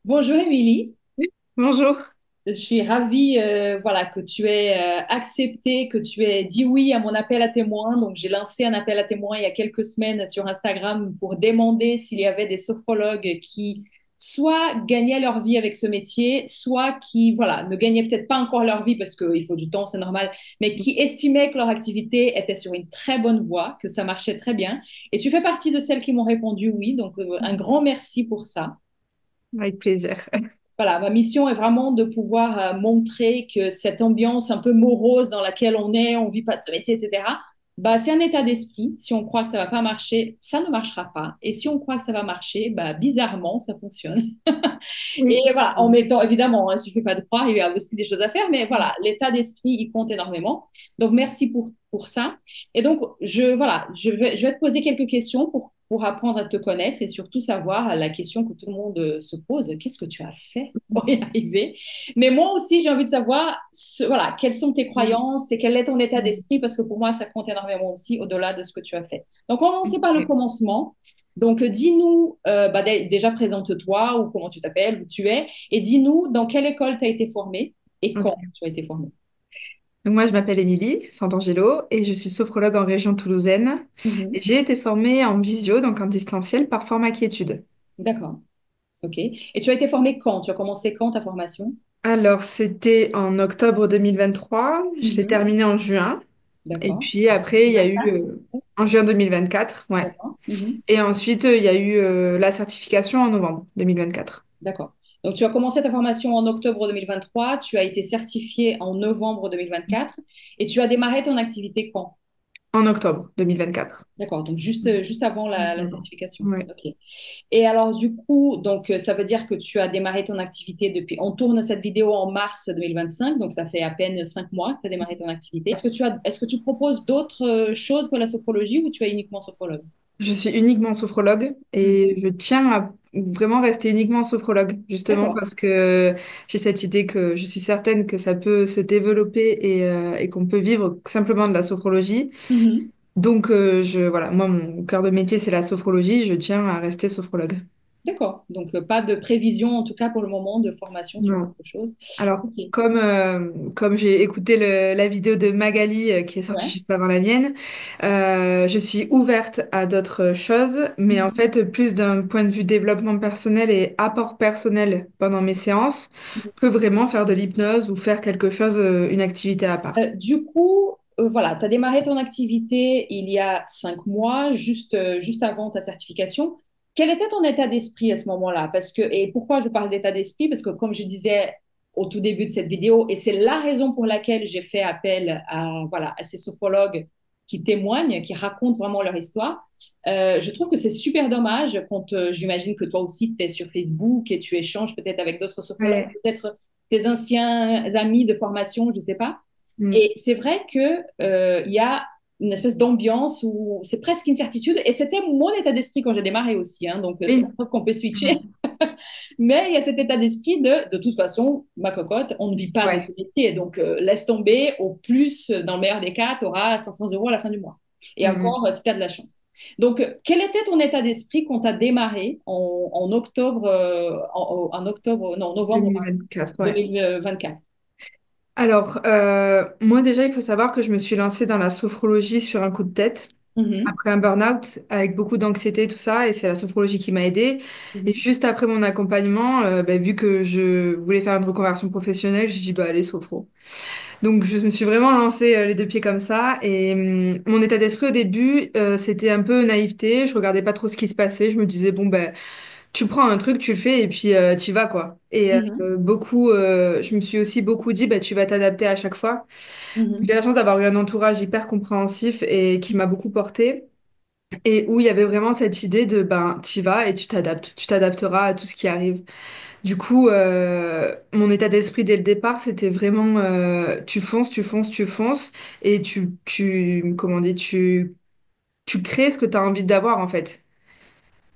Bonjour Émilie, Bonjour. je suis ravie voilà, que tu aies accepté, que tu aies dit oui à mon appel à témoins. Donc j'ai lancé un appel à témoins il y a quelques semaines sur Instagram pour demander s'il y avait des sophrologues qui soit gagnaient leur vie avec ce métier, soit qui voilà, ne gagnaient peut-être pas encore leur vie parce qu'il faut du temps, c'est normal, mais qui estimaient que leur activité était sur une très bonne voie, que ça marchait très bien. Et tu fais partie de celles qui m'ont répondu oui, donc un grand merci pour ça. Avec plaisir. Voilà, ma mission est vraiment de pouvoir montrer que cette ambiance un peu morose dans laquelle on vit pas de ce métier, etc. Bah, c'est un état d'esprit. Si on croit que ça va pas marcher, ça ne marchera pas. Et si on croit que ça va marcher, bah, bizarrement, ça fonctionne. Et Oui. voilà, en mettant, évidemment, il ne suffit pas de croire, il y a aussi des choses à faire, mais voilà, l'état d'esprit, il compte énormément. Donc, merci pour ça. Et donc, voilà, je vais te poser quelques questions pour apprendre à te connaître et surtout savoir la question que tout le monde se pose, qu'est-ce que tu as fait pour y arriver? Mais moi aussi, j'ai envie de savoir, voilà, quelles sont tes croyances et quel est ton état d'esprit, parce que pour moi, ça compte énormément aussi au-delà de ce que tu as fait. Donc, on va commencer par le Ok. commencement. Donc, dis-nous, bah, déjà présente-toi ou comment tu t'appelles, où tu es, et dis-nous dans quelle école tu as été formée et Ok. quand tu as été formée. Donc moi, je m'appelle Émilie Santangelo et je suis sophrologue en région toulousaine. Mhm. Et j'ai été formée en visio, donc en distanciel, par Format Quiétude. D'accord, ok. Et tu as été formée quand? Tu as commencé quand ta formation? Alors, c'était en octobre 2023. Je l'ai Mhm. terminée en juin. Et D'accord. puis après, il y a eu 24. en juin 2024, ouais. D'accord. Mhm. Et ensuite, il y a eu la certification en novembre 2024. D'accord. Donc, tu as commencé ta formation en octobre 2023, tu as été certifié en novembre 2024 et tu as démarré ton activité quand? En octobre 2024. D'accord, donc juste avant Juste la avant. certification. Ouais. Ok. Et alors, du coup, donc, ça veut dire que tu as démarré ton activité depuis. On tourne cette vidéo en mars 2025, donc ça fait à peine 5 mois que tu as démarré ton activité. Est-ce que tu proposes d'autres choses pour la sophrologie ou tu es uniquement sophrologue? Je suis uniquement sophrologue et Mhm. je tiens à vraiment rester uniquement sophrologue, justement D'accord. parce que j'ai cette idée que je suis certaine que ça peut se développer et qu'on peut vivre simplement de la sophrologie. Mhm. Donc, voilà, moi, mon cœur de métier, c'est la sophrologie, je tiens à rester sophrologue. D'accord. Donc, pas de prévision, en tout cas pour le moment, de formation sur Non. autre chose. Alors, Ok. comme j'ai écouté la vidéo de Magali qui est sortie Ouais. juste avant la mienne, je suis ouverte à d'autres choses, mais en Mhm. fait, plus d'un point de vue développement personnel et apport personnel pendant mes séances que vraiment faire de l'hypnose ou faire quelque chose, une activité à part. Du coup, voilà, tu as démarré ton activité il y a 5 mois, juste avant ta certification. Quel était ton état d'esprit à ce moment-là? Et pourquoi je parle d'état d'esprit? Parce que comme je disais au tout début de cette vidéo, et c'est la raison pour laquelle j'ai fait appel voilà, à ces sophrologues qui témoignent, qui racontent vraiment leur histoire, je trouve que c'est super dommage quand j'imagine que toi aussi tu es sur Facebook et tu échanges peut-être avec d'autres sophrologues, Ouais. peut-être tes anciens amis de formation, je ne sais pas. Mm. Et c'est vrai que il y a une espèce d'ambiance où c'est presque une certitude. Et c'était mon état d'esprit quand j'ai démarré aussi. Hein, donc, c'est Oui. la preuve qu'on peut switcher. Mm. Mais il y a cet état d'esprit de toute façon, ma cocotte, on ne vit pas de ce Ouais. métier. Donc, laisse tomber. Au plus, dans le meilleur des cas, tu auras 500 euros à la fin du mois. Et Mm, encore, si tu as de la chance. Donc, quel était ton état d'esprit quand tu as démarré en octobre, en octobre, non, mm. novembre 2024, ouais. 2024? Alors, moi déjà, il faut savoir que je me suis lancée dans la sophrologie sur un coup de tête, Mhm, après un burn-out, avec beaucoup d'anxiété, tout ça, et c'est la sophrologie qui m'a aidée. Et mhm, juste après mon accompagnement, vu que je voulais faire une reconversion professionnelle, j'ai dit, bah allez, sophro. Donc, je me suis vraiment lancée les deux pieds comme ça, et mon état d'esprit au début, c'était un peu naïveté, je regardais pas trop ce qui se passait, je me disais, bon, ben tu prends un truc, tu le fais et puis tu y vas quoi. Et mhm, je me suis aussi beaucoup dit, bah, tu vas t'adapter à chaque fois. J'ai mhm. la chance d'avoir eu un entourage hyper compréhensif et qui m'a beaucoup porté et où il y avait vraiment cette idée de, ben, tu y vas et tu t'adaptes. Tu t'adapteras à tout ce qui arrive. Du coup, mon état d'esprit dès le départ, c'était vraiment, tu fonces, tu fonces, tu fonces et comment on dit, tu crées ce que tu as envie d'avoir en fait.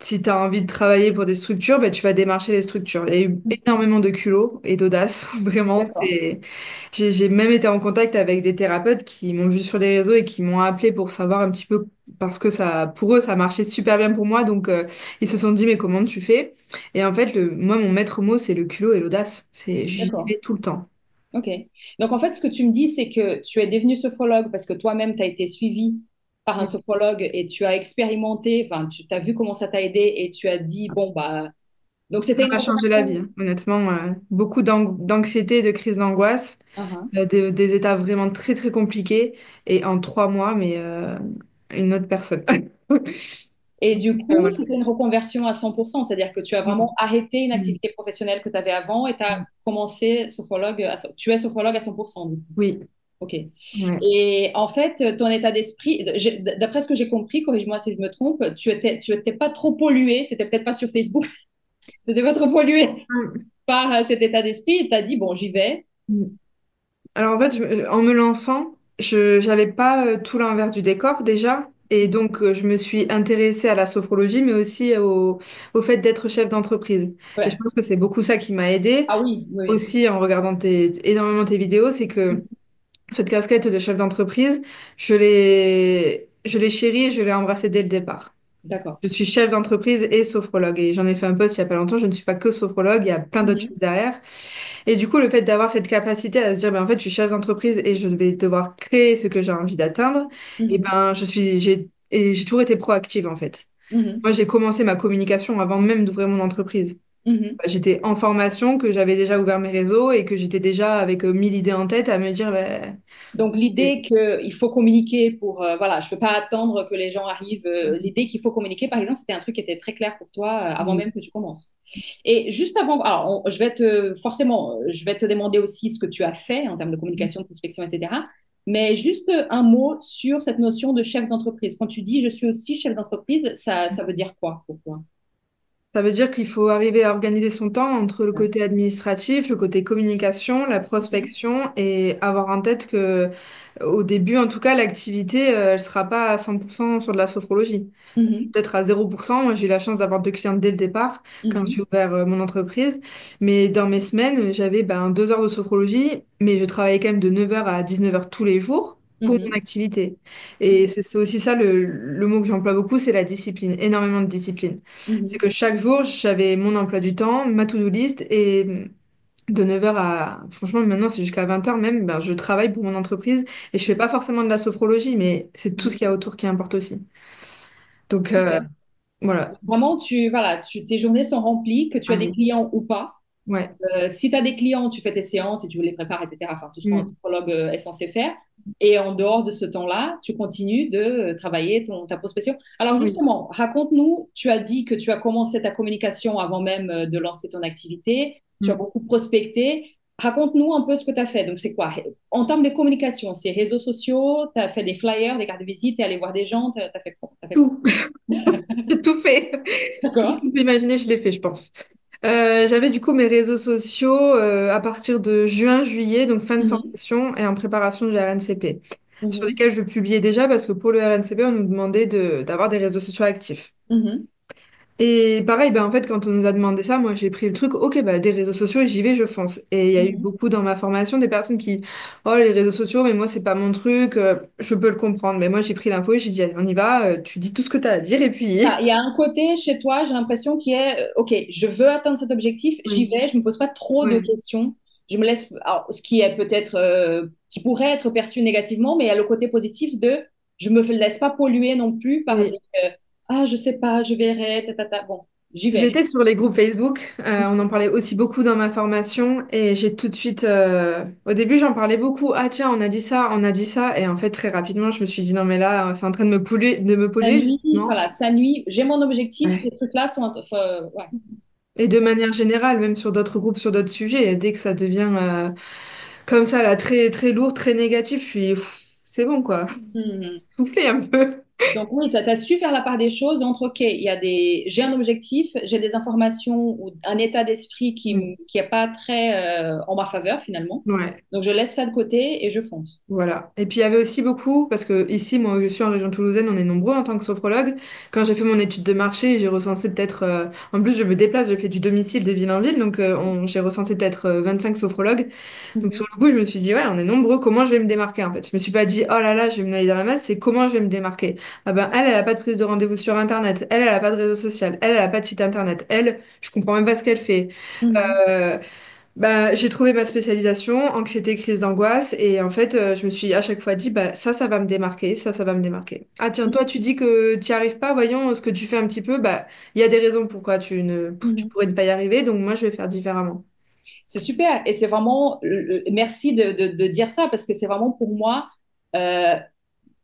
si tu as envie de travailler pour des structures, ben, tu vas démarcher les structures. Il y a eu énormément de culot et d'audace, vraiment. D'accord. J'ai même été en contact avec des thérapeutes qui m'ont vu sur les réseaux et qui m'ont appelé pour savoir un petit peu, parce que ça, pour eux, ça marchait super bien pour moi. Donc, ils se sont dit, mais comment tu fais? Et en fait, moi, mon maître mot, c'est le culot et l'audace. J'y D'accord. vais tout le temps. Ok. Donc, en fait, ce que tu me dis, c'est que tu es devenu sophrologue parce que toi-même, tu as été suivi par un sophrologue et tu as expérimenté, enfin, tu as vu comment ça t'a aidé et tu as dit, bon, bah, donc c'était Ça une m'a changé la reconversion. vie, hein, honnêtement. Beaucoup d'anxiété, de crise d'angoisse, Uhum. des états vraiment très, très compliqués. Et en 3 mois, mais une autre personne. Et du coup, Voilà. c'était une reconversion à 100%, c'est-à-dire que tu as vraiment arrêté une Mm. activité professionnelle que tu avais avant et tu as commencé sophrologue, tu es sophrologue à 100%, du coup. Oui, Ok. ouais. Et en fait, ton état d'esprit, d'après ce que j'ai compris, corrige-moi si je me trompe, tu étais pas trop pollué, tu n'étais peut-être pas sur Facebook, tu n'étais pas trop pollué par cet état d'esprit et tu as dit, bon, j'y vais. Mm. Alors en fait, en me lançant, je n'avais pas tout l'envers du décor déjà. Et donc, je me suis intéressée à la sophrologie, mais aussi au fait d'être chef d'entreprise. Et je Ouais. pense que c'est beaucoup ça qui m'a aidée, Ah oui, oui, oui. aussi en regardant énormément tes vidéos, c'est que cette casquette de chef d'entreprise, je l'ai chérie et je l'ai embrassée dès le départ. D'accord. Je suis chef d'entreprise et sophrologue. Et j'en ai fait un post il y a pas longtemps. Je ne suis pas que sophrologue, il y a plein d'autres Mhm, choses derrière. Et du coup, le fait d'avoir cette capacité à se dire, ben, en fait, je suis chef d'entreprise et je vais devoir créer ce que j'ai envie d'atteindre, et mhm, ben, j'ai toujours été proactive, en fait. mhm, Moi, j'ai commencé ma communication avant même d'ouvrir mon entreprise. mhm. J'étais en formation, que j'avais déjà ouvert mes réseaux et que j'étais déjà avec 1000 idées en tête à me dire, ben, Donc l'idée qu'il faut communiquer pour, voilà, je peux pas attendre que les gens arrivent. L'idée qu'il faut communiquer, par exemple, c'était un truc qui était très clair pour toi avant oui. même que tu commences. Et juste avant, alors je vais forcément, je vais te demander aussi ce que tu as fait en termes de communication, de prospection, etc. Mais juste un mot sur cette notion de chef d'entreprise. Quand tu dis je suis aussi chef d'entreprise, ça veut dire quoi pour toi? Ça veut dire qu'il faut arriver à organiser son temps entre le Ouais. côté administratif, le côté communication, la Mhm, prospection et avoir en tête que, au début, en tout cas, l'activité, elle sera pas à 100% sur de la sophrologie. mhm, Peut-être à 0%. Moi, j'ai eu la chance d'avoir 2 clientes dès le départ quand j'ai mhm, ouvert mon entreprise. Mais dans mes semaines, j'avais 2 heures de sophrologie, mais je travaillais quand même de 9 heures à 19 heures tous les jours pour mon mhm, activité. Et c'est aussi ça le mot que j'emploie beaucoup, c'est la discipline, énormément de discipline. C'est mhm, que chaque jour, j'avais mon emploi du temps, ma to-do list, et de 9 heures à... Franchement, maintenant, c'est jusqu'à 20 heures même, je travaille pour mon entreprise et je fais pas forcément de la sophrologie, mais c'est tout ce mhm. qu'il y a autour qui importe aussi. Donc, Super. voilà. Vraiment, voilà, tes journées sont remplies, que tu as Ah des oui. clients ou pas. Ouais. Si tu as des clients, tu fais tes séances et tu les prépares, etc. Enfin, tout ce qu'un Mm. psychologue est censé faire. Et en dehors de ce temps-là, tu continues de travailler ta prospection. Alors Oui. justement, raconte-nous, tu as dit que tu as commencé ta communication avant même de lancer ton activité. Tu as Mm. beaucoup prospecté. Raconte-nous un peu ce que tu as fait. Donc, c'est quoi? En termes de communication, c'est réseaux sociaux, tu as fait des flyers, des cartes de visite, tu es allé voir des gens, tu as fait quoi? T'as fait quoi? Tout. J'ai tout fait. Tout ce D'accord. qu'on peut imaginer, je l'ai fait, je pense. J'avais du coup mes réseaux sociaux à partir de juin, juillet, donc fin de Mhm, formation et en préparation du RNCP, sur mhm, lesquels je publiais déjà parce que pour le RNCP, on nous demandait d'avoir des réseaux sociaux actifs. mhm, Et pareil, en fait, quand on nous a demandé ça, moi j'ai pris le truc, ok, des réseaux sociaux, j'y vais, je fonce. Et il y a eu mhm. beaucoup dans ma formation des personnes qui, oh, les réseaux sociaux, mais moi c'est pas mon truc, je peux le comprendre. Mais moi j'ai pris l'info et j'ai dit, allez, on y va, tu dis tout ce que tu as à dire et puis. Il y a un côté chez toi, j'ai l'impression, qui est, OK, je veux atteindre cet objectif, j'y Oui, vais, je me pose pas trop de ouais. questions. Je me laisse, alors, ce qui est peut-être, qui pourrait être perçu négativement, mais il y a le côté positif de, je me laisse pas polluer non plus par Oui. des, ah, je sais pas, je verrai, bon, j'y vais. J'étais sur les groupes Facebook, on en parlait aussi beaucoup dans ma formation et j'ai tout de suite, au début j'en parlais beaucoup, ah tiens on a dit ça et en fait très rapidement je me suis dit non mais là c'est en train de me Ça polluer nuit, justement. voilà, ça nuit. J'ai mon objectif, ces Ouais. trucs-là sont, ouais. Et de manière générale, même sur d'autres groupes, sur d'autres sujets, dès que ça devient comme ça là très très lourd, très négatif, je suis pff, c'est bon quoi, Mhm. soufflez un peu. Donc oui, tu as su faire la part des choses entre, OK, j'ai un objectif, j'ai des informations ou un état d'esprit Mm. qui est pas très en ma faveur finalement. Ouais. Donc je laisse ça de côté et je fonce. Voilà. Et puis il y avait aussi beaucoup, parce que ici, moi, où je suis en région toulousaine, on est nombreux en tant que sophrologue. Quand j'ai fait mon étude de marché, j'ai recensé peut-être. En plus, je me déplace, je fais du domicile de ville en ville, donc j'ai recensé peut-être 25 sophrologues. Donc Mhm. sur le coup, je me suis dit, ouais, on est nombreux, comment je vais me démarquer en fait? Je me suis pas dit, oh là là, je vais me noyer dans la masse, c'est comment je vais me démarquer. Ah ben, elle a pas de prise de rendez-vous sur Internet, elle a pas de réseau social, elle a pas de site Internet, elle, je comprends même pas ce qu'elle fait. Mhm. Euh, Bah, j'ai trouvé ma spécialisation, anxiété, crise d'angoisse, et en fait, je me suis à chaque fois dit, bah, ça va me démarquer, ça va me démarquer. Ah tiens, toi, tu dis que tu n'y arrives pas, voyons ce que tu fais un petit peu, bah, il y a des raisons pourquoi tu Mhm. pourrais ne pas y arriver, donc moi, je vais faire différemment. C'est super. Et c'est vraiment, merci de dire ça parce que c'est vraiment pour moi, euh,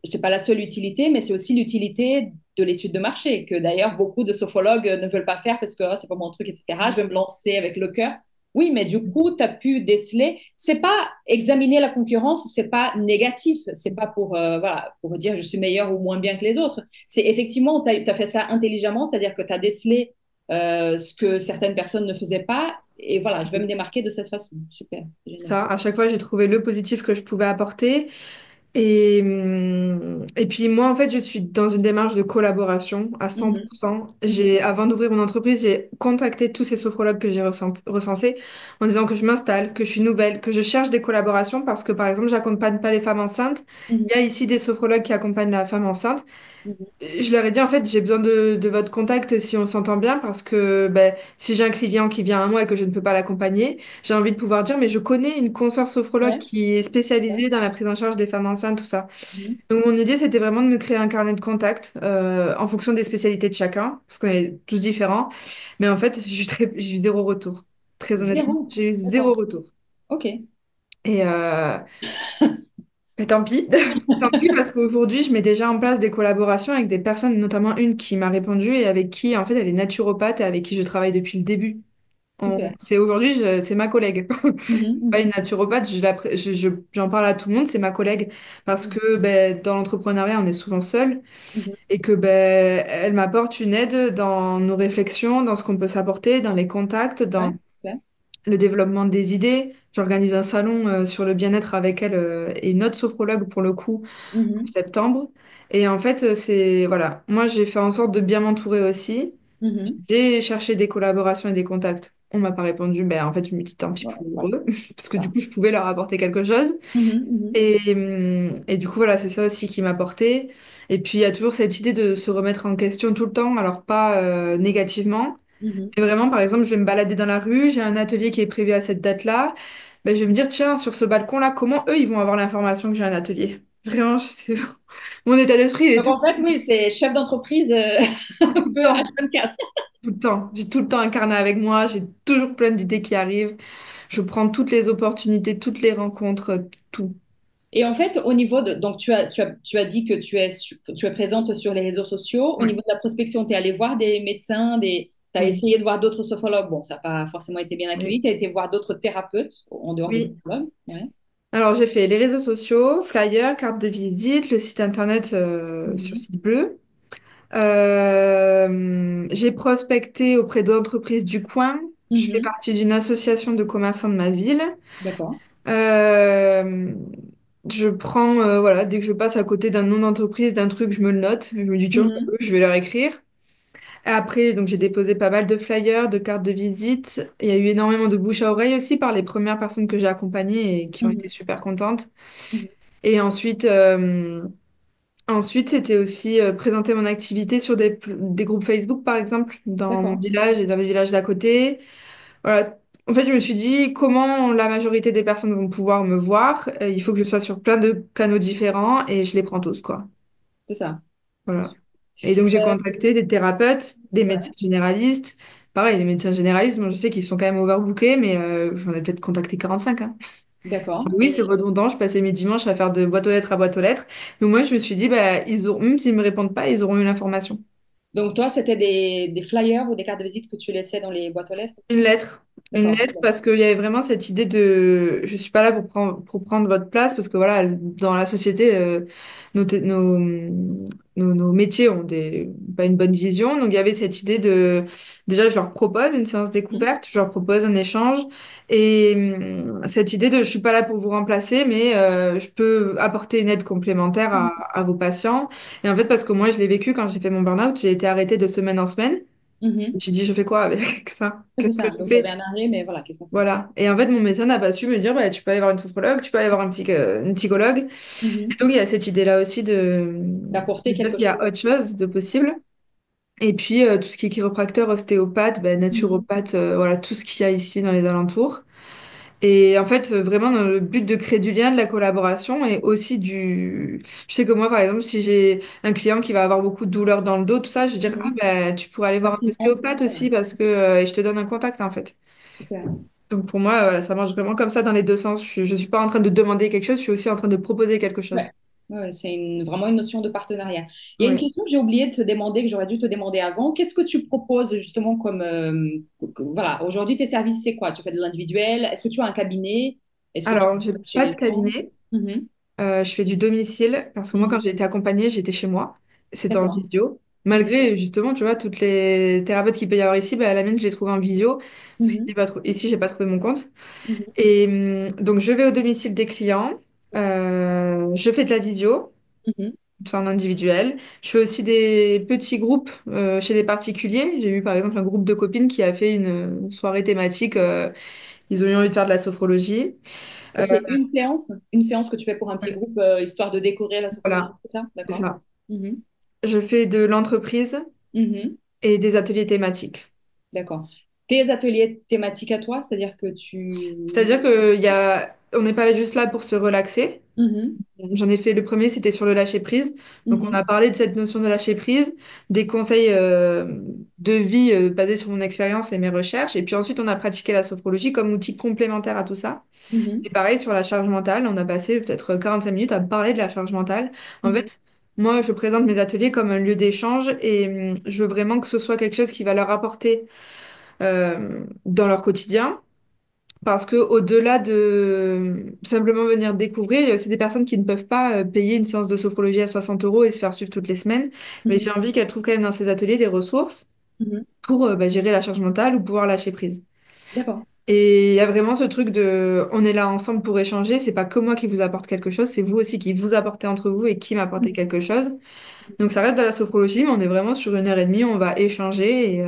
c'est pas la seule utilité, mais c'est aussi l'utilité de l'étude de marché, que d'ailleurs beaucoup de sophrologues ne veulent pas faire parce que ah, c'est pas mon truc, etc. Je vais me lancer avec le cœur. Oui, mais du coup, tu as pu déceler. C'est pas examiner la concurrence, c'est pas négatif. C'est pas voilà, pour dire je suis meilleur ou moins bien que les autres. C'est effectivement, tu as fait ça intelligemment, c'est-à-dire que tu as décelé ce que certaines personnes ne faisaient pas. Et voilà, je vais me démarquer de cette façon. Super, génial. Ça, à chaque fois, j'ai trouvé le positif que je pouvais apporter. Et puis moi, en fait, je suis dans une démarche de collaboration à Mhm, 100%. mhm, Avant d'ouvrir mon entreprise, j'ai contacté tous ces sophrologues que j'ai recensés en disant que je m'installe, que je suis nouvelle, que je cherche des collaborations parce que, par exemple, j'accompagne pas les femmes enceintes. mhm, Il y a ici des sophrologues qui accompagnent la femme enceinte. mhm. Je leur ai dit, en fait, j'ai besoin de votre contact si on s'entend bien parce que ben, si j'ai un client qui vient à moi et que je ne peux pas l'accompagner, j'ai envie de pouvoir dire, mais je connais une consoeur sophrologue Ouais, qui est ouais. spécialisée dans la prise en charge des femmes enceintes, tout ça. Mhm. Donc, mon idée, c'était vraiment de me créer un carnet de contacts en fonction des spécialités de chacun, parce qu'on est tous différents. Mais en fait, j'ai eu zéro retour. Très honnêtement, Zéro. j'ai eu zéro D'accord. retour. Ok. Et tant pis. Tant pis, parce qu'aujourd'hui, je mets déjà en place des collaborations avec des personnes, notamment une qui m'a répondu et avec qui, en fait, elle est naturopathe et avec qui je travaille depuis le début. Super. C'est aujourd'hui, c'est ma collègue. Mhm, Pas une mhm, naturopathe, j'en parle à tout le monde, c'est ma collègue. Parce mhm, que ben, dans l'entrepreneuriat, on est souvent seul. mhm. Et que ben, elle m'apporte une aide dans nos réflexions, dans ce qu'on peut s'apporter, dans les contacts, Ouais, dans super. le développement des idées. J'organise un salon sur le bien-être avec elle et une autre sophrologue pour le coup en Mhm, septembre. Et en fait, c'est voilà, moi j'ai fait en sorte de bien m'entourer aussi. mhm. J'ai cherché des collaborations et des contacts. On m'a pas répondu, ben en fait je me dis tant pis Ouais, pour voilà, eux, parce c'est que du ça. coup je pouvais leur apporter quelque chose. Mhm, mhm, Et du coup, voilà, c'est ça aussi qui m'a porté. Et puis, il y a toujours cette idée de se remettre en question tout le temps, alors pas négativement, mhm. mais vraiment, par exemple, je vais me balader dans la rue, j'ai un atelier qui est prévu à cette date-là, ben, je vais me dire, tiens, sur ce balcon-là, comment eux, ils vont avoir l'information que j'ai un atelier? Vraiment, mon état d'esprit, il est Donc tout en fait, oui, c'est chef d'entreprise un le peu temps, H24. tout le temps. J'ai tout le temps un carnet avec moi, j'ai toujours plein d'idées qui arrivent. Je prends toutes les opportunités, toutes les rencontres, tout. Et en fait, au niveau de, donc tu as dit que tu es présente sur les réseaux sociaux. Au Ouais. niveau de la prospection, tu es allé voir des médecins, tu as Oui. essayé de voir d'autres sophrologues. Bon, ça n'a pas forcément été bien Oui. accueilli. Tu as été voir d'autres thérapeutes en dehors des Oui. sophrologues. Ouais. Alors, j'ai fait les réseaux sociaux, flyers, carte de visite, le site internet sur Mhm. site bleu. J'ai prospecté auprès d'entreprises du coin. Je fais Mhm. partie d'une association de commerçants de ma ville. D'accord. Euh, je prends, voilà, dès que je passe à côté d'un nom d'entreprise, d'un truc, je me le note. Je me dis, tiens, Mhm. je vais leur écrire. Après, donc j'ai déposé pas mal de flyers, de cartes de visite. Il y a eu énormément de bouche à oreille aussi par les premières personnes que j'ai accompagnées et qui ont été Mhm. super contentes. Mhm. Et ensuite, c'était aussi présenter mon activité sur des groupes Facebook, par exemple, dans mon D'accord. village et dans les villages d'à côté. Voilà. En fait, je me suis dit, comment la majorité des personnes vont pouvoir me voir? Il faut que je sois sur plein de canaux différents et je les prends tous, quoi. C'est ça. Voilà. Et donc, j'ai Euh, contacté des thérapeutes, des médecins ouais. généralistes. Pareil, les médecins généralistes, moi, je sais qu'ils sont quand même overbookés, mais j'en ai peut-être contacté 45, hein. D'accord. Oui, c'est redondant. Je passais mes dimanches à faire de boîte aux lettres à boîte aux lettres. Mais moi, je me suis dit, bah, même s'ils ne me répondent pas, ils auront eu l'information. Donc, toi, c'était des flyers ou des cartes de visite que tu laissais dans les boîtes aux lettres? Une lettre. Une D'accord. lettre parce qu'il y avait vraiment cette idée de je suis pas là pour prendre votre place parce que voilà, dans la société, nos, nos métiers ont pas une bonne vision. Donc, il y avait cette idée de, déjà, je leur propose une séance Mhm. découverte, je leur propose un échange. Et cette idée de, je suis pas là pour vous remplacer, mais je peux apporter une aide complémentaire à vos patients. Et en fait, parce que moi, je l'ai vécu quand j'ai fait mon burn-out, j'ai été arrêtée de semaine en semaine. Mhm. J'ai dit, je fais quoi avec ça? C'est Qu'est-ce que ça. je Donc, il y avait fais? un arrêt, mais voilà, qu'est-ce qu'on fait? Voilà. Et en fait, mon médecin n'a pas su me dire, bah, tu peux aller voir une sophrologue, tu peux aller voir une psychologue. Mhm. Donc, il y a cette idée-là aussi D'apporter de dire quelque qu'il y a chose. autre chose de possible. Et puis, tout ce qui est chiropracteur, ostéopathe, ben, Mhm. naturopathe, voilà, tout ce qu'il y a ici dans les alentours. Et en fait, vraiment dans le but de créer du lien, de la collaboration et aussi du... Je sais que moi, par exemple, si j'ai un client qui va avoir beaucoup de douleurs dans le dos, tout ça, je vais dire, ah Mhm. ben, tu pourrais aller voir un Facilement. ostéopathe Voilà. aussi parce que... et je te donne un contact, en fait. Super. Donc pour moi, voilà, ça marche vraiment comme ça dans les deux sens. Je suis pas en train de demander quelque chose, je suis aussi en train de proposer quelque chose. Ouais. Ouais, c'est vraiment une notion de partenariat. Il y a une Oui. question que j'ai oublié de te demander, que j'aurais dû te demander avant. Qu'est-ce que tu proposes justement comme... voilà, aujourd'hui, tes services, c'est quoi? Tu fais de l'individuel? Est-ce que tu as un cabinet? Est-ce que tu Alors, vas j'ai chez pas de les gens? cabinet. Mhm. Je fais du domicile parce que moi, quand Mhm. j'ai été accompagnée, j'étais chez moi. C'était en D'accord. visio. Mhm. Malgré, justement, tu vois, toutes les thérapeutes qu'il peut y avoir ici, bah, la mienne, je l'ai trouvée en visio. Parce Mhm. qu'ici, ici, j'ai pas trouvé mon compte. Mhm. Et donc, je vais au domicile des clients. Je fais de la visio, Mhm. c'est en individuel. Je fais aussi des petits groupes chez des particuliers. J'ai eu, par exemple, un groupe de copines qui a fait une soirée thématique. Ils ont eu envie de faire de la sophrologie. Et Euh, c'est une séance que tu fais pour un petit groupe, histoire de découvrir la sophrologie, voilà, c'est ça? c'est D'accord. ça. Mhm. Je fais de l'entreprise Mhm. et des ateliers thématiques. D'accord. Tes ateliers thématiques à toi, c'est-à-dire que tu... C'est-à-dire on n'est pas juste là pour se relaxer. Mhm. J'en ai fait le premier, c'était sur le lâcher prise. Donc, on Mhm. a parlé de cette notion de lâcher prise, des conseils de vie basés sur mon expérience et mes recherches. Et puis ensuite, on a pratiqué la sophrologie comme outil complémentaire à tout ça. Mhm. Et pareil, sur la charge mentale, on a passé peut-être 45 minutes à parler de la charge mentale. En Mhm. fait, moi, je présente mes ateliers comme un lieu d'échange et je veux vraiment que ce soit quelque chose qui va leur apporter dans leur quotidien. Parce que au-delà de simplement venir découvrir, il y a aussi des personnes qui ne peuvent pas payer une séance de sophrologie à 60 euros et se faire suivre toutes les semaines. Mais Mhm. j'ai envie qu'elles trouvent quand même dans ces ateliers des ressources Mhm. pour bah, gérer la charge mentale ou pouvoir lâcher prise. D'accord. Et il y a vraiment ce truc de on est là ensemble pour échanger, c'est pas que moi qui vous apporte quelque chose, c'est vous aussi qui vous apportez entre vous et qui m'apportez Mhm. quelque chose. Donc ça reste de la sophrologie, mais on est vraiment sur 1 heure et demie, on va échanger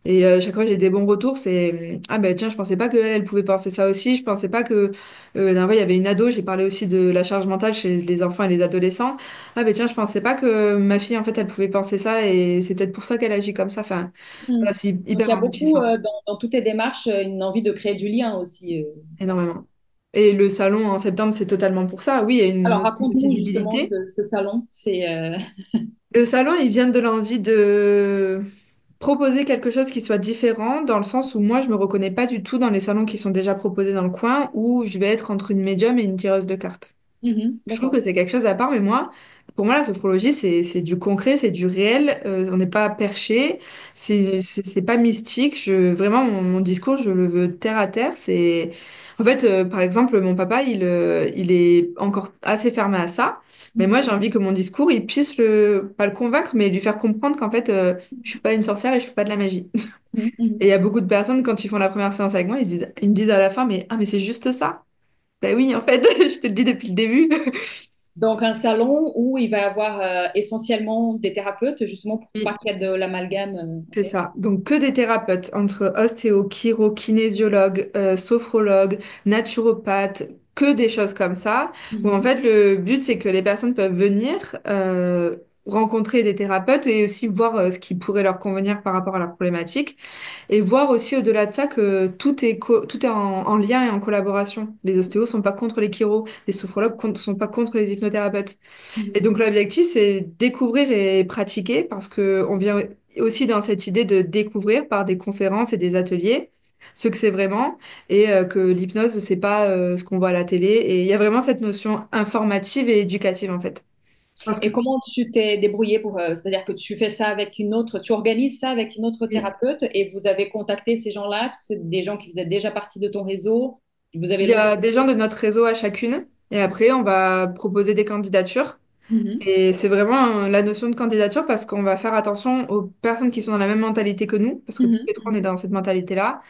et chaque fois, j'ai des bons retours. C'est ah ben tiens, je pensais pas qu'elle, elle pouvait penser ça aussi. Je pensais pas que la dernière fois, il y avait une ado. J'ai parlé aussi de la charge mentale chez les enfants et les adolescents. Ah ben tiens, je pensais pas que ma fille, en fait, elle pouvait penser ça et c'est peut-être pour ça qu'elle agit comme ça. Enfin, voilà, Mhm. c'est Donc, il hyper y a beaucoup, enrichissant, dans toutes tes démarches, une envie de créer du lien aussi. énormément. Et le salon en septembre, c'est totalement pour ça. Oui, il y a une Alors, notion de raconte-nous justement visibilité. ce salon. C'est... Le salon, il vient de l'envie de proposer quelque chose qui soit différent, dans le sens où moi, je me reconnais pas du tout dans les salons qui sont déjà proposés dans le coin, où je vais être entre une médium et une tireuse de cartes. Mhm. Je trouve D'accord. que c'est quelque chose à part, mais moi, pour moi, la sophrologie, c'est du concret, c'est du réel. On n'est pas perché, c'est pas mystique. Vraiment, mon discours, je le veux terre à terre. En fait, par exemple, mon papa, il est encore assez fermé à ça. Mais moi, Mhm. j'ai envie que mon discours, il puisse pas le convaincre, mais lui faire comprendre qu'en fait, je suis pas une sorcière et je fais pas de la magie. Mhm. Mhm. Et il y a beaucoup de personnes, quand ils font la première séance avec moi, ils me disent à la fin, mais c'est juste ça. Ben oui, en fait, je te le dis depuis le début. Donc, un salon où il va y avoir essentiellement des thérapeutes, justement pour pas Oui, qu'il y ait de l'amalgame. c'est Ok. ça. Donc, que des thérapeutes entre ostéo, chiro, kinésiologue, sophrologue, naturopathe, que des choses comme ça. Où en Mhm. fait, le but, c'est que les personnes peuvent venir rencontrer des thérapeutes et aussi voir ce qui pourrait leur convenir par rapport à leur problématique. Et voir aussi au-delà de ça que tout est en lien et en collaboration. Les ostéos sont pas contre les chiros, les sophrologues sont pas contre les hypnothérapeutes. Et Mhm. donc l'objectif, c'est découvrir et pratiquer parce que on vient aussi dans cette idée de découvrir par des conférences et des ateliers ce que c'est vraiment et que l'hypnose, c'est pas ce qu'on voit à la télé. Et il y a vraiment cette notion informative et éducative en fait. Parce que Et comment tu t'es débrouillé pour, c'est-à-dire que tu fais ça avec une autre, tu organises ça avec une autre oui, thérapeute et vous avez contacté ces gens-là? Est-ce que c'est des gens qui faisaient déjà partie de ton réseau? Vous avez il y lancé. a des gens de notre réseau à chacune et après on va proposer des candidatures. Mhm. Et c'est vraiment la notion de candidature parce qu'on va faire attention aux personnes qui sont dans la même mentalité que nous, parce que tous Mhm. les trois, on est Mhm. dans cette mentalité-là.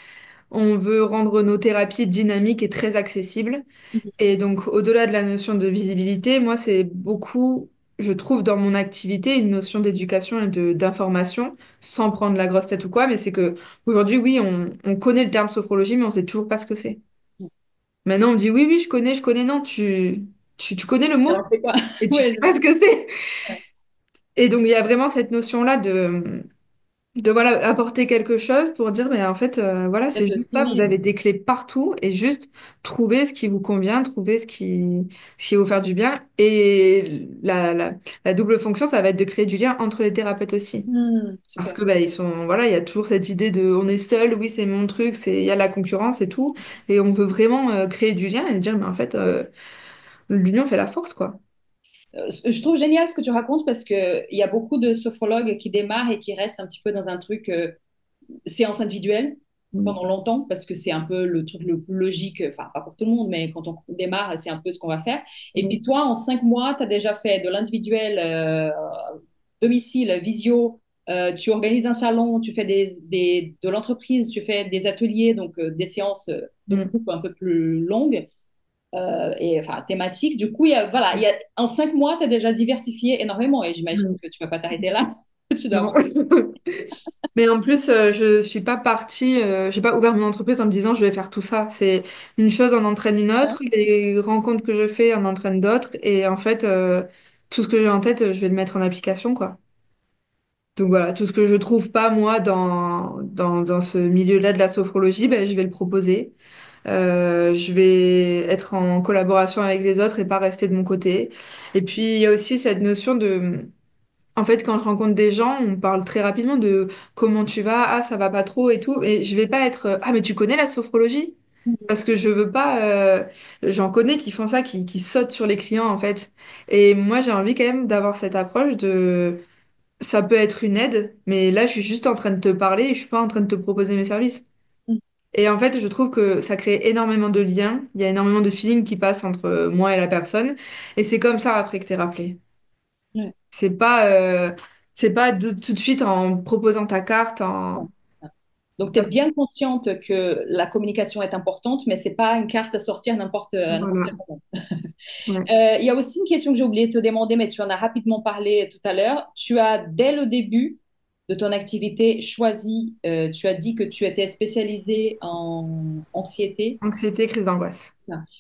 On veut rendre nos thérapies dynamiques et très accessibles. Mhm. Et donc, au-delà de la notion de visibilité, moi, c'est beaucoup, je trouve dans mon activité, une notion d'éducation et d'information, sans prendre la grosse tête ou quoi, mais c'est que aujourd'hui, oui, on connaît le terme sophrologie, mais on sait toujours pas ce que c'est. Maintenant, on me dit oui, oui, je connais, non, tu connais le mot Alors, c'est quoi? et tu sais Ouais, pas ce que c'est. ouais. Et donc, il y a vraiment cette notion-là de voilà, apporter quelque chose pour dire, mais en fait, voilà, c'est Peut-être juste ça, vous aussi, avez des clés partout et juste trouver ce qui vous convient, trouver ce qui va vous faire du bien. Et la double fonction, ça va être de créer du lien entre les thérapeutes aussi. Parce super. que bah, ils sont, voilà, il y a toujours cette idée de on est seul, oui, c'est mon truc, il y a la concurrence et tout. Et on veut vraiment créer du lien et dire, mais en fait, l'union fait la force, quoi. Je trouve génial ce que tu racontes parce qu'il y a beaucoup de sophrologues qui démarrent et qui restent un petit peu dans un truc séance individuelle Mm. pendant longtemps parce que c'est un peu le truc le plus logique, enfin pas pour tout le monde, mais quand on démarre, c'est un peu ce qu'on va faire. Et puis toi, en 5 mois, tu as déjà fait de l'individuel, domicile, visio, tu organises un salon, tu fais de l'entreprise, tu fais des ateliers, donc des séances de Mm. groupe un peu plus longues et enfin thématiques. Du coup, voilà, en 5 mois, tu as déjà diversifié énormément et j'imagine Mm. que tu vas pas t'arrêter là. Tu dois Non. avoir. Mais en plus, je suis pas partie, j'ai pas ouvert mon entreprise en me disant je vais faire tout ça. C'est une chose en entraîne une autre, les rencontres que je fais en entraînent d'autres, et en fait, tout ce que j'ai en tête, je vais le mettre en application, quoi. Donc voilà, tout ce que je trouve pas moi dans ce milieu-là de la sophrologie, ben, je vais le proposer. Je vais être en collaboration avec les autres et pas rester de mon côté. Et puis il y a aussi cette notion de en fait, quand je rencontre des gens, on parle très rapidement de comment tu vas, ah ça va pas trop et tout. Et je vais pas être ah mais tu connais la sophrologie? Parce que je veux pas. J'en connais qui font ça, qui sautent sur les clients en fait. Et moi j'ai envie quand même d'avoir cette approche de ça peut être une aide, mais là je suis juste en train de te parler et je suis pas en train de te proposer mes services. Et en fait, je trouve que ça crée énormément de liens. Il y a énormément de feeling qui passe entre moi et la personne. Et c'est comme ça après que t'es rappelé. Ouais. C'est pas, c'est pas tout de suite en proposant ta carte, en... Donc, tu es bien consciente que la communication est importante, mais c'est pas une carte à sortir à n'importe Voilà. quel moment. Ouais. Il y a aussi une question que j'ai oublié de te demander, mais tu en as rapidement parlé tout à l'heure. Tu as, dès le début de ton activité, choisi, tu as dit que tu étais spécialisée en anxiété. Anxiété, crise d'angoisse.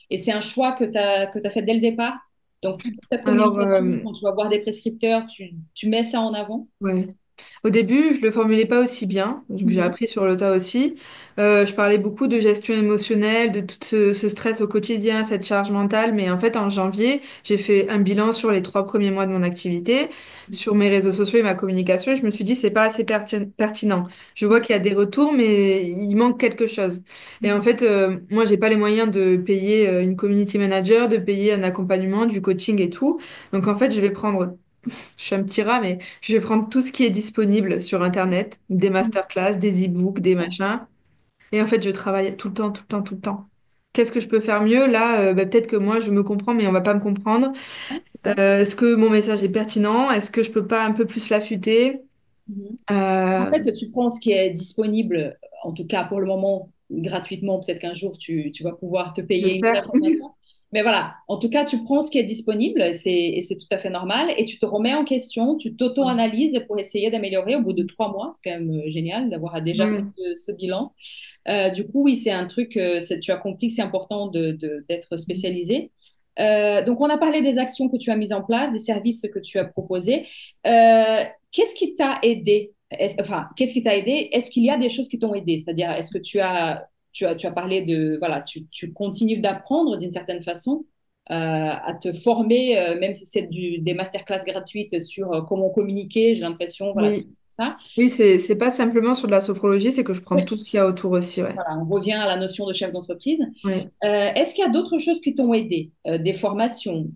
Et c'est un choix que tu as fait dès le départ. Donc, toute ta Alors, communication, quand tu vas voir des prescripteurs, tu mets ça en avant. ouais. Au début, je le formulais pas aussi bien, donc j'ai Mhm. appris sur le tas aussi. Je parlais beaucoup de gestion émotionnelle, de tout ce stress au quotidien, cette charge mentale, mais en fait, en janvier, j'ai fait un bilan sur les 3 premiers mois de mon activité, sur mes réseaux sociaux et ma communication, et je me suis dit, c'est pas assez pertinent. Je vois qu'il y a des retours, mais il manque quelque chose. Et en Mhm. fait, moi, j'ai pas les moyens de payer une community manager, de payer un accompagnement, du coaching et tout. Donc en fait, je suis un petit rat, mais je vais prendre tout ce qui est disponible sur Internet, des masterclass, des e-books, des machins. Et en fait, je travaille tout le temps, tout le temps, tout le temps. Qu'est-ce que je peux faire mieux? Là, bah, peut-être que moi, je me comprends, mais on va pas me comprendre. Super. Est-ce que mon message est pertinent? Est-ce que je peux pas un peu plus l'affûter? Mhm. En Euh, fait, tu prends ce qui est disponible, en tout cas pour le moment, gratuitement. Peut-être qu'un jour, tu vas pouvoir te payer une vraie J'espère. formation. Mais voilà, en tout cas, tu prends ce qui est disponible et c'est tout à fait normal. Et tu te remets en question, tu t'auto-analyses pour essayer d'améliorer au bout de 3 mois. C'est quand même génial d'avoir déjà fait Ouais. ce bilan. Du coup, oui, c'est un truc, tu as compris que c'est important d'être spécialisé. Donc, on a parlé des actions que tu as mises en place, des services que tu as proposés. Qu'est-ce qui t'a aidé? Enfin, qu'est-ce qui t'a aidé? Est-ce qu'il y a des choses qui t'ont aidé? C'est-à-dire, est-ce que tu as parlé de, voilà, tu continues d'apprendre d'une certaine façon, à te former, même si c'est des masterclass gratuites sur comment communiquer, j'ai l'impression, voilà, Oui. ça. Oui, c'est pas simplement sur de la sophrologie, c'est que je prends Oui. tout ce qu'il y a autour aussi, ouais. Voilà, on revient à la notion de chef d'entreprise. Ouais. Est-ce qu'il y a d'autres choses qui t'ont aidé? Des formations,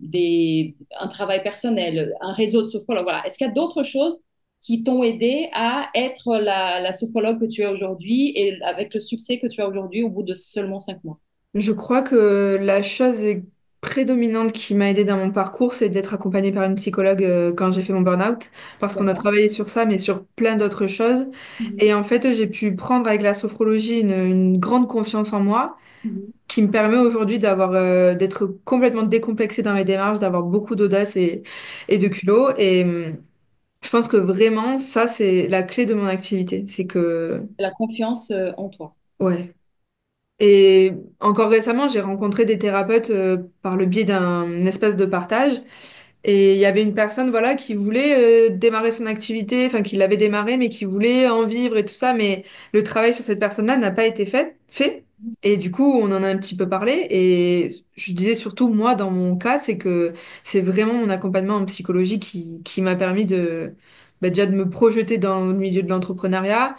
un travail personnel, un réseau de sophrologues, voilà. Est-ce qu'il y a d'autres choses qui t'ont aidé à être la sophrologue que tu es aujourd'hui et avec le succès que tu as aujourd'hui au bout de seulement 5 mois? Je crois que la chose prédominante qui m'a aidée dans mon parcours, c'est d'être accompagnée par une psychologue quand j'ai fait mon burn-out, parce qu'on a D'accord. travaillé sur ça, mais sur plein d'autres choses. Mhm. Et en fait, j'ai pu prendre avec la sophrologie une grande confiance en moi, Mhm. qui me permet aujourd'hui d'être complètement décomplexée dans mes démarches, d'avoir beaucoup d'audace et de culot. Et je pense que vraiment, ça, c'est la clé de mon activité. C'est que, La confiance en toi. ouais. Et encore récemment, j'ai rencontré des thérapeutes par le biais d'un espace de partage. Et il y avait une personne, voilà, qui voulait démarrer son activité, enfin, qui l'avait démarré, mais qui voulait en vivre et tout ça. Mais le travail sur cette personne-là n'a pas été fait. Et du coup, on en a un petit peu parlé. Et je disais surtout, moi, dans mon cas, c'est que c'est vraiment mon accompagnement en psychologie qui m'a permis déjà de me projeter dans le milieu de l'entrepreneuriat,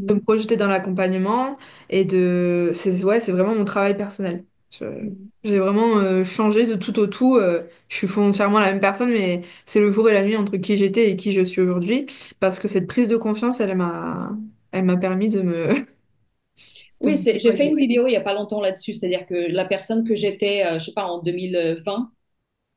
de me Mhm. projeter dans l'accompagnement ouais, c'est vraiment mon travail personnel. Mhm. J'ai vraiment changé de tout au tout. Je suis foncièrement la même personne, mais c'est le jour et la nuit entre qui j'étais et qui je suis aujourd'hui. Parce que cette prise de confiance, elle m'a permis de Oui, me j'ai fait déployer. une vidéo il n'y a pas longtemps là-dessus, c'est-à-dire que la personne que j'étais, je sais pas, en 2020,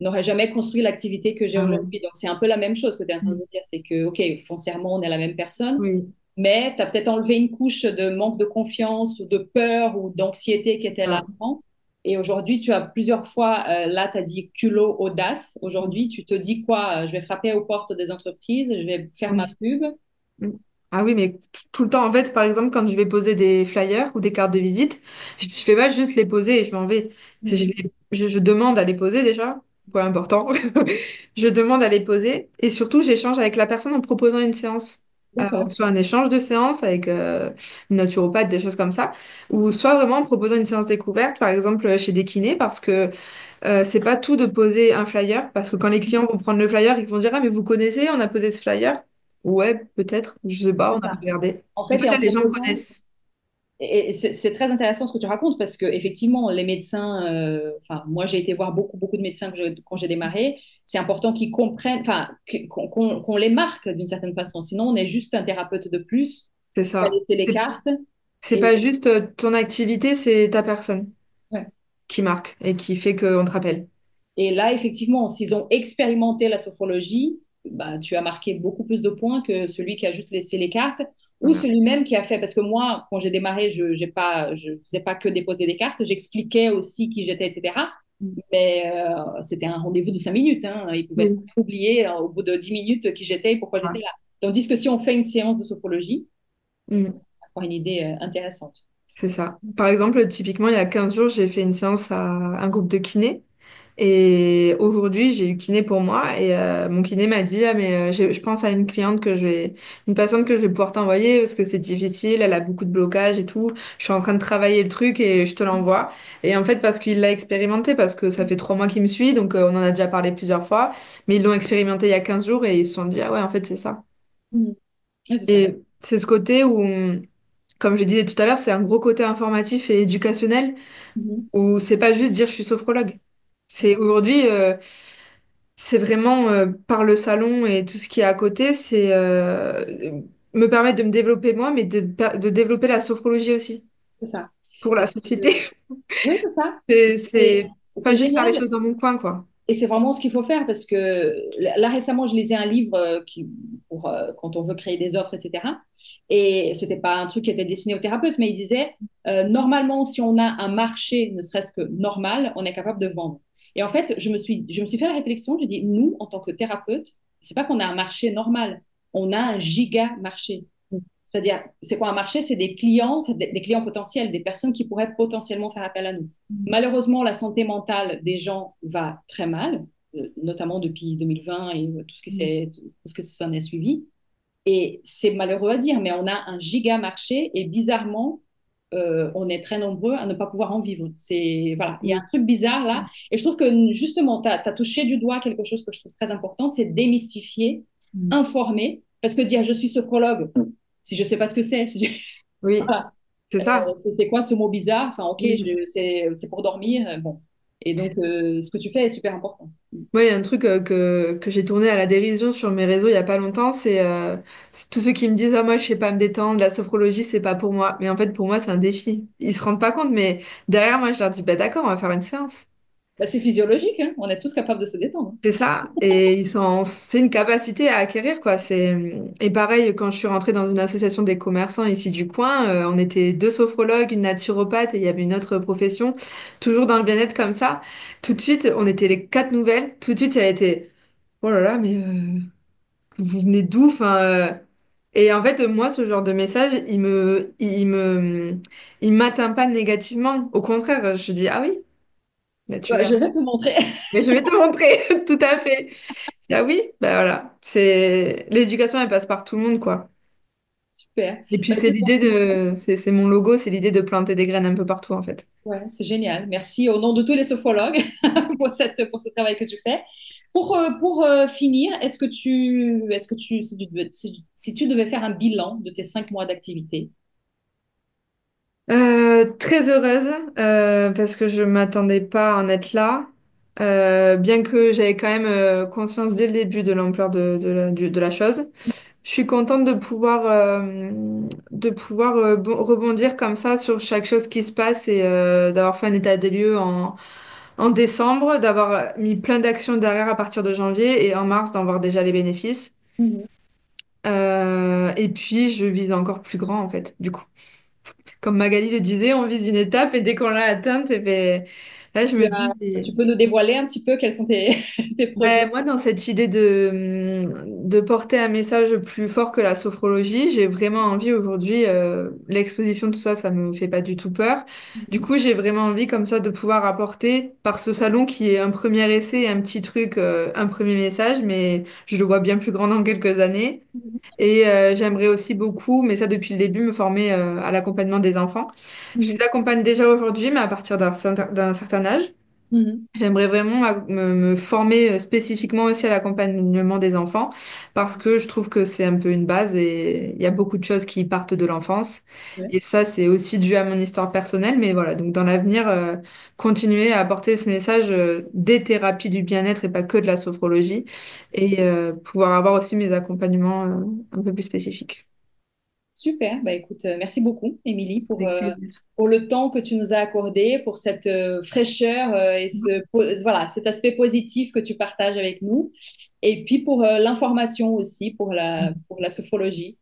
n'aurait jamais construit l'activité que j'ai Ah ouais. aujourd'hui. Donc, c'est un peu la même chose que tu es en train de me dire. C'est que, OK, foncièrement, on est la même personne, Oui, mais tu as peut-être enlevé une couche de manque de confiance ou de peur ou d'anxiété qui était là ah. avant. Et aujourd'hui, tu as plusieurs fois, là, tu as dit culot, audace. Aujourd'hui, tu te dis quoi? Je vais frapper aux portes des entreprises, je vais faire ma Oui. pub. Mm. Ah oui, mais tout le temps, en fait, par exemple, quand je vais poser des flyers ou des cartes de visite, je fais pas juste les poser et je m'en vais. Mhm. Je demande à les poser déjà, point important. Je demande à les poser et surtout, j'échange avec la personne en proposant une séance. D'accord. Soit un échange de séance avec une naturopathe, des choses comme ça, ou soit vraiment en proposant une séance découverte, par exemple chez des kinés, parce que c'est pas tout de poser un flyer, parce que quand les clients vont prendre le flyer, ils vont dire, ah, mais vous connaissez, on a posé ce flyer? Ouais, peut-être, je sais pas, on C'est a ça. regardé. En En fait, fait, et là, en les gens me proposant, connaissent. et c'est très intéressant ce que tu racontes parce que effectivement, les médecins, enfin, moi j'ai été voir beaucoup de médecins quand j'ai démarré. C'est important qu'ils comprennent, enfin, qu'on les marque d'une certaine façon. Sinon, on est juste un thérapeute de plus C'est qui a ça. laissé les cartes. C'est Et pas juste ton activité, c'est ta personne ouais. qui marque et qui fait qu'on te rappelle. Et là, effectivement, s'ils ont expérimenté la sophrologie, bah, tu as marqué beaucoup plus de points que celui qui a juste laissé les cartes ou Voilà. celui même qui a fait. Parce que moi, quand j'ai démarré, je faisais pas que déposer des cartes, j'expliquais aussi qui j'étais, etc. Mais c'était un rendez-vous de 5 minutes. Hein. Ils pouvaient Oui. oublier au bout de 10 minutes qui j'étais et pourquoi j'étais Ouais. là. Tandis que si on fait une séance de sophrologie, Mm. on a une idée intéressante. C'est ça. Par exemple, typiquement, il y a 15 jours, j'ai fait une séance à un groupe de kiné. Et aujourd'hui, j'ai eu kiné pour moi. Et mon kiné m'a dit, ah, mais je pense à une cliente une patiente que je vais pouvoir t'envoyer parce que c'est difficile, elle a beaucoup de blocages et tout. Je suis en train de travailler le truc et je te l'envoie. Et en fait, parce qu'il l'a expérimenté, parce que ça fait 3 mois qu'il me suit, donc on en a déjà parlé plusieurs fois. Mais ils l'ont expérimenté il y a 15 jours et ils se sont dit, ah ouais, en fait, c'est ça. Mhm. Ouais, c'est ça. Et c'est ce côté où, comme je disais tout à l'heure, c'est un gros côté informatif et éducationnel Mhm. où c'est pas juste dire je suis sophrologue. C'est aujourd'hui, c'est vraiment par le salon et tout ce qui est à côté, c'est me permettre de me développer moi, mais de développer la sophrologie aussi C'est ça. pour la Parce société. que, oui, c'est ça. C'est pas C'est juste faire les génial. choses dans mon coin, quoi. Et c'est vraiment ce qu'il faut faire parce que là récemment, je lisais un livre pour quand on veut créer des offres, etc. Et c'était pas un truc qui était destiné aux thérapeutes, mais il disait normalement, si on a un marché, ne serait-ce que normal, on est capable de vendre. Et en fait, je me suis fait la réflexion, je dis, nous, en tant que thérapeute, c'est pas qu'on a un marché normal, on a un giga marché. C'est-à-dire, c'est quoi un marché? C'est des clients, enfin, des clients potentiels, des personnes qui pourraient potentiellement faire appel à nous. Malheureusement, la santé mentale des gens va très mal, notamment depuis 2020 et tout ce que ça en a suivi. Et c'est malheureux à dire, mais on a un giga marché et bizarrement, on est très nombreux à ne pas pouvoir en vivre. C'est, voilà, il y a un Oui. truc bizarre là. Et je trouve que justement, tu as touché du doigt quelque chose que je trouve très important, c'est démystifier, Mm. informer. Parce que dire je suis sophrologue, si je sais pas ce que c'est, si Oui, voilà, c'est ça. c'était quoi ce mot bizarre? Enfin, ok, Oui. c'est pour dormir, bon. Et donc, ce que tu fais est super important. Moi, il y a un truc que j'ai tourné à la dérision sur mes réseaux il y a pas longtemps, c'est tous ceux qui me disent, ah, moi, je sais pas me détendre, la sophrologie, c'est pas pour moi. Mais en fait, pour moi, c'est un défi. Ils se rendent pas compte, mais derrière, moi, je leur dis, bah d'accord, on va faire une séance. Bah, c'est physiologique, hein. On est tous capables de se détendre. C'est ça, et c'est une capacité à acquérir, quoi. Et pareil, quand je suis rentrée dans une association des commerçants ici du coin, on était deux sophrologues, une naturopathe et il y avait une autre profession, toujours dans le bien-être comme ça. Tout de suite, on était les quatre nouvelles. Tout de suite, ça a été, oh là là, mais vous venez d'où? Enfin, Et en fait, moi, ce genre de message, il m'atteint pas négativement. Au contraire, je dis, ah oui, bah, tu Ouais, je verras. vais te montrer. Mais je vais te montrer, tout à fait. Ah oui, bah voilà. L'éducation, elle passe par tout le monde, quoi. Super. Et puis Bah, écoute, c'est mon logo, c'est l'idée de planter des graines un peu partout, en fait. ouais, c'est génial. Merci au nom de tous les sophrologues pour ce travail que tu fais. Pour finir, si tu devais faire un bilan de tes 5 mois d'activité, Très heureuse parce que je m'attendais pas à en être là. Bien que j'avais quand même conscience dès le début de l'ampleur de la chose. Je suis contente de pouvoir rebondir comme ça sur chaque chose qui se passe et d'avoir fait un état des lieux en décembre, d'avoir mis plein d'actions derrière à partir de janvier et en mars d'en voir déjà les bénéfices. Mhm. Et puis, je vise encore plus grand en fait, du coup. Comme Magali le disait, on vise une étape et dès qu'on l'a atteinte, et ben, là, je me dis, Tu peux nous dévoiler un petit peu quels sont tes projets? ouais, moi, dans cette idée de porter un message plus fort que la sophrologie, j'ai vraiment envie aujourd'hui, l'exposition, tout ça, ça me fait pas du tout peur. Du Mhm. coup, j'ai vraiment envie comme ça de pouvoir apporter par ce salon qui est un premier essai, un petit truc, un premier message, mais je le vois bien plus grand dans quelques années. Et j'aimerais aussi beaucoup, mais ça depuis le début, me former à l'accompagnement des enfants. Je Mhm. les accompagne déjà aujourd'hui, mais à partir d'un certain âge. Mhm. J'aimerais vraiment me former spécifiquement aussi à l'accompagnement des enfants parce que je trouve que c'est un peu une base et il y a beaucoup de choses qui partent de l'enfance. Ouais. Et ça, c'est aussi dû à mon histoire personnelle. Mais voilà, donc dans l'avenir, continuer à apporter ce message des thérapies du bien-être et pas que de la sophrologie et pouvoir avoir aussi mes accompagnements un peu plus spécifiques. Super, bah écoute, merci beaucoup, Émilie, Avec plaisir. pour le temps que tu nous as accordé, pour cette fraîcheur et voilà, cet aspect positif que tu partages avec nous, et puis pour l'information aussi, pour la sophrologie.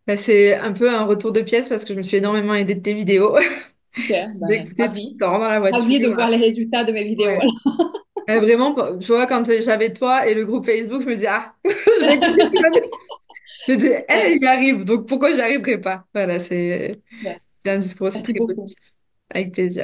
Bah, c'est un peu un retour de pièce parce que je me suis énormément aidée de tes vidéos, Super, ben, d'écouter tout ravie. le temps dans la voiture. Ravie de voir les résultats de mes vidéos. Ouais. Vraiment, tu vois, quand j'avais toi et le groupe Facebook, je me dis, ah, je vais écouter ce qu'il va dire. Je me dis, elle, Ouais, il y arrive, donc pourquoi j'y arriverai pas? Voilà, c'est super. un discours aussi Merci très beaucoup. positif. Avec plaisir.